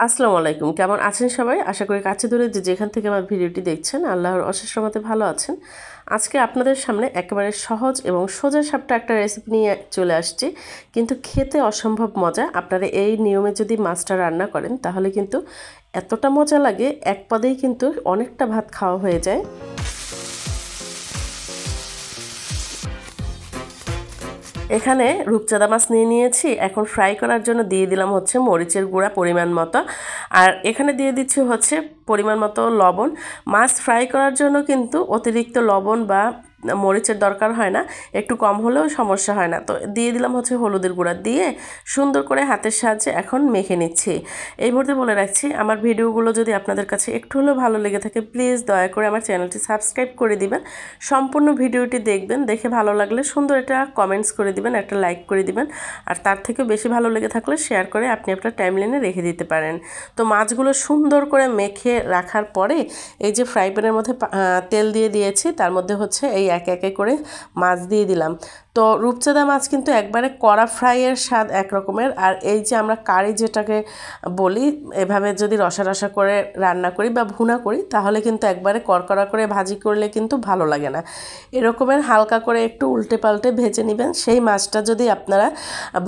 আসসালামু আলাইকুম, কেমন আছেন সবাই? আশা করি কাছে দূরে যে যেখান থেকে আমার ভিডিওটি দেখছেন আল্লাহর অশেষ রহমতে ভালো আছেন। আজকে আপনাদের সামনে একেবারে সহজ এবং সোজা সাপটা একটা রেসিপি নিয়ে চলে আসছি, কিন্তু খেতে অসম্ভব মজা। আপনারা এই নিয়মে যদি মাছটা রান্না করেন তাহলে কিন্তু এতটা মজা লাগে, এক পদেই কিন্তু অনেকটা ভাত খাওয়া হয়ে যায়। এখানে রূপচাঁদা মাছ নিয়ে নিয়েছি। এখন ফ্রাই করার জন্য দিয়ে দিলাম হচ্ছে মরিচের গুঁড়া পরিমাণ মতো, আর এখানে দিয়ে দিচ্ছি হচ্ছে পরিমাণ মতো লবণ। মাছ ফ্রাই করার জন্য কিন্তু অতিরিক্ত লবণ বা মরিচের দরকার হয় না, একটু কম হলেও সমস্যা হয় না। তো দিয়ে দিলাম হচ্ছে হলুদের গুঁড়া, দিয়ে সুন্দর করে হাতের সাহায্যে এখন মেখে নিচ্ছি। এই মুহূর্তে বলে রাখছি, আমার ভিডিওগুলো যদি আপনাদের কাছে একটু হলেও ভালো লেগে থাকে প্লিজ দয়া করে আমার চ্যানেলটি সাবস্ক্রাইব করে দিবেন, সম্পূর্ণ ভিডিওটি দেখবেন, দেখে ভালো লাগলে সুন্দর একটা কমেন্টস করে দিবেন, একটা লাইক করে দিবেন, আর তার থেকেও বেশি ভালো লেগে থাকলে শেয়ার করে আপনি আপনার টাইমলাইনে রেখে দিতে পারেন। তো মাছগুলো সুন্দর করে মেখে রাখার পরে এই যে ফ্রাই প্যানের মধ্যে তেল দিয়ে দিয়েছি, তার মধ্যে হচ্ছে এই একে একে করে মাছ দিয়ে দিলাম। তো রূপচাঁদা মাছ কিন্তু একবারে কড়া ফ্রাইয়ের স্বাদ এক রকমের, আর এই যে আমরা কারি যেটাকে বলি, এভাবে যদি রসা রসা করে রান্না করি বা ভুনা করি তাহলে কিন্তু একবারে কড়কড়া করে ভাজি করলে কিন্তু ভালো লাগে না। এরকমের হালকা করে একটু উল্টে পাল্টে ভেজে নেবেন। সেই মাছটা যদি আপনারা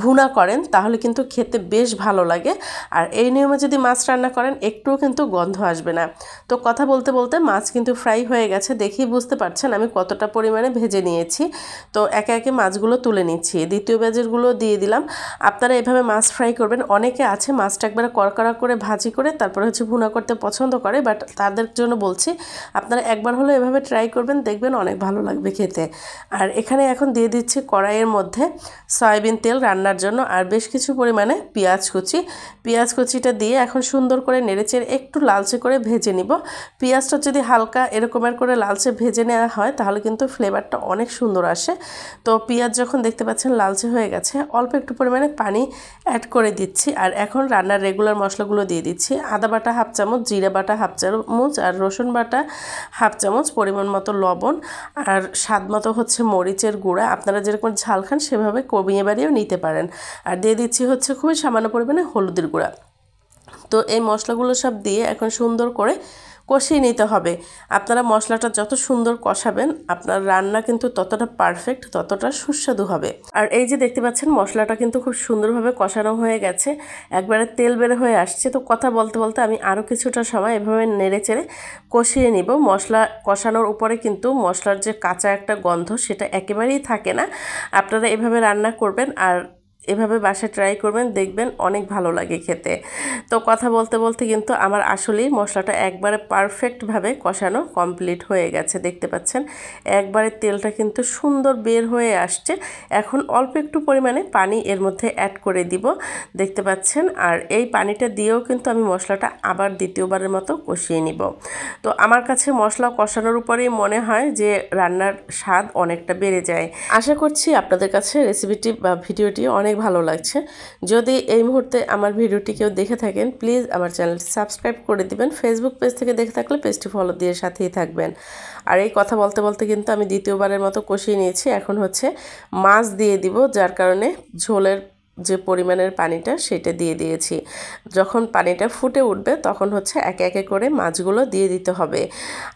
ভুনা করেন তাহলে কিন্তু খেতে বেশ ভালো লাগে, আর এই নিয়মে যদি মাছ রান্না করেন একটুও কিন্তু গন্ধ আসবে না। তো কথা বলতে বলতে মাছ কিন্তু ফ্রাই হয়ে গেছে, দেখেই বুঝতে পারছেন আমি কতটা পরিমাণে ভেজে নিয়েছি। তো একে একে মাছগুলো তুলে নিচ্ছি, দ্বিতীয় ব্যাচেরগুলো দিয়ে দিলাম। আপনারা এভাবে মাছ ফ্রাই করবেন। অনেকে আছে মাছটা একবারে কড়কড়া করে ভাজি করে তারপরে হচ্ছে ভুনা করতে পছন্দ করে, বাট তাদের জন্য বলছি আপনারা একবার হলো এভাবে ট্রাই করবেন, দেখবেন অনেক ভালো লাগবে খেতে। আর এখানে এখন দিয়ে দিচ্ছি কড়াইয়ের মধ্যে সয়াবিন তেল রান্নার জন্য, আর বেশ কিছু পরিমাণে পেঁয়াজ কুচিটা দিয়ে এখন সুন্দর করে নেড়েচেড়ে একটু লালচে করে ভেজে নিব। পেঁয়াজটা যদি হালকা এরকমের করে লালচে ভেজে নেওয়া হয় তাহলে কিন্তু ফ্লেভারটা অনেক সুন্দর আসে। তো পেঁয়াজ যখন দেখতে পাচ্ছেন লালচে হয়ে গেছে, অল্প একটু পরিমাণে পানি অ্যাড করে দিচ্ছি, আর এখন রান্নার রেগুলার মশলাগুলো দিয়ে দিচ্ছি। আদা বাটা হাফ চামচ, জিরা বাটা হাফ চামচ, আর রসুন বাটা হাফ চামচ, পরিমাণ মতো লবণ, আর স্বাদ মতো হচ্ছে মরিচের গুঁড়া। আপনারা যেরকম ঝাল খান সেভাবে কমিয়ে বাড়িয়েও নিতে পারেন। আর দিয়ে দিচ্ছি হচ্ছে খুবই সামান্য পরিমাণে হলুদের গুঁড়া। তো এই মশলাগুলো সব দিয়ে এখন সুন্দর করে কষিয়ে নিতে হবে। আপনারা মশলাটা যত সুন্দর কষাবেন আপনার রান্না কিন্তু ততটা পারফেক্ট, ততটা সুস্বাদু হবে। আর এই যে দেখতে পাচ্ছেন মশলাটা কিন্তু খুব সুন্দরভাবে কষানো হয়ে গেছে, একবারে তেল বের হয়ে আসছে। তো কথা বলতে বলতে আমি আরও কিছুটা সময় এভাবে নেড়ে চেড়ে কষিয়ে নিব। মশলা কষানোর উপরে কিন্তু মশলার যে কাঁচা একটা গন্ধ সেটা একেবারেই থাকে না। আপনারা এভাবে রান্না করবেন আর এভাবে বাসায় ট্রাই করবেন, দেখবেন অনেক ভালো লাগে খেতে। তো কথা বলতে বলতে কিন্তু আমার আসলেই মশলাটা একবারে পারফেক্টভাবে কষানো কমপ্লিট হয়ে গেছে। দেখতে পাচ্ছেন একবারে তেলটা কিন্তু সুন্দর বের হয়ে আসছে। এখন অল্প একটু পরিমাণে পানি এর মধ্যে অ্যাড করে দিব, দেখতে পাচ্ছেন। আর এই পানিটা দিয়েও কিন্তু আমি মশলাটা আবার দ্বিতীয়বারের মতো কষিয়ে নিব। তো আমার কাছে মশলা কষানোর উপরেই মনে হয় যে রান্নার স্বাদ অনেকটা বেড়ে যায়। আশা করছি আপনাদের কাছে রেসিপিটি বা ভিডিওটি অনেক ভালো লাগছে। যদি এই মুহূর্তে আমার ভিডিওটি কেউ দেখে থাকেন প্লিজ আমার চ্যানেলটি সাবস্ক্রাইব করে দিবেন। ফেসবুক পেজ থেকে দেখে থাকলে পেজটি ফলো দিয়ে সাথেই থাকবেন। আর এই কথা বলতে বলতে কিন্তু আমি দ্বিতীয়বারের মতো কষিয়ে নিয়েছি। এখন হচ্ছে মাছ দিয়ে দিব, যার কারণে ঝোলের যে পরিমাণের পানিটা সেটা দিয়ে দিয়েছি। যখন পানিটা ফুটে উঠবে তখন হচ্ছে একে একে করে মাছগুলো দিয়ে দিতে হবে।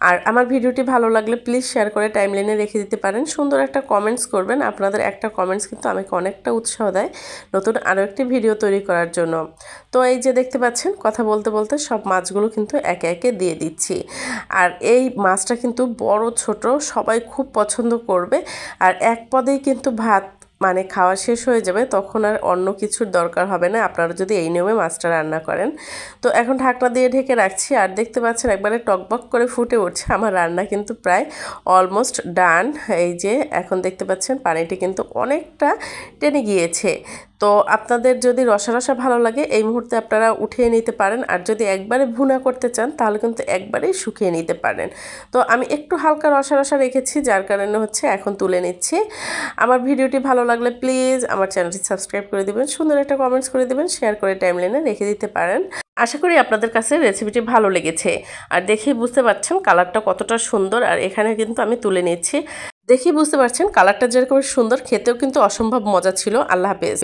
আর আমার ভিডিওটি ভালো লাগলে প্লিজ শেয়ার করে টাইমলাইনে রেখে দিতে পারেন, সুন্দর একটা কমেন্টস করবেন। আপনাদের একটা কমেন্টস কিন্তু আমাকে অনেকটা উৎসাহ দেয় নতুন আরও একটি ভিডিও তৈরি করার জন্য। তো এই যে দেখতে পাচ্ছেন কথা বলতে বলতে সব মাছগুলো কিন্তু একে একে দিয়ে দিচ্ছি। আর এই মাছটা কিন্তু বড় ছোট সবাই খুব পছন্দ করবে, আর এক পদেই কিন্তু ভাত মানে খাওয়া শেষ হয়ে যাবে, তখন আর অন্য কিছুর দরকার হবে না আপনারা যদি এই নিয়মে মাছটা রান্না করেন। তো এখন ঢাকনা দিয়ে ঢেকে রাখছি, আর দেখতে পাচ্ছেন একবারে টকবক করে ফুটে উঠছে। আমার রান্না কিন্তু প্রায় অলমোস্ট ডান। এই যে এখন দেখতে পাচ্ছেন পানিটি কিন্তু অনেকটা টেনে গিয়েছে। তো আপনাদের যদি রসা রসা ভালো লাগে এই মুহূর্তে আপনারা উঠিয়ে নিতে পারেন, আর যদি একবারে ভুনা করতে চান তাহলে কিন্তু একবারেই শুকিয়ে নিতে পারেন। তো আমি একটু হালকা রসা রসা রেখেছি, যার কারণে হচ্ছে এখন তুলে নিচ্ছি। আমার ভিডিওটি ভালো লাগলে প্লিজ আমার চ্যানেলটি সাবস্ক্রাইব করে দিবেন, সুন্দর একটা কমেন্টস করে দিবেন, শেয়ার করে টাইমলাইনে রেখে দিতে পারেন। আশা করি আপনাদের কাছে রেসিপিটি ভালো লেগেছে, আর দেখেই বুঝতে পারছেন কালারটা কতটা সুন্দর। আর এখানে কিন্তু আমি তুলে নিচ্ছি, দেখেই বুঝতে পারছেন কালারটা যেরকম সুন্দর, খেতেও কিন্তু অসম্ভব মজা ছিল। আল্লাহ হাফেজ।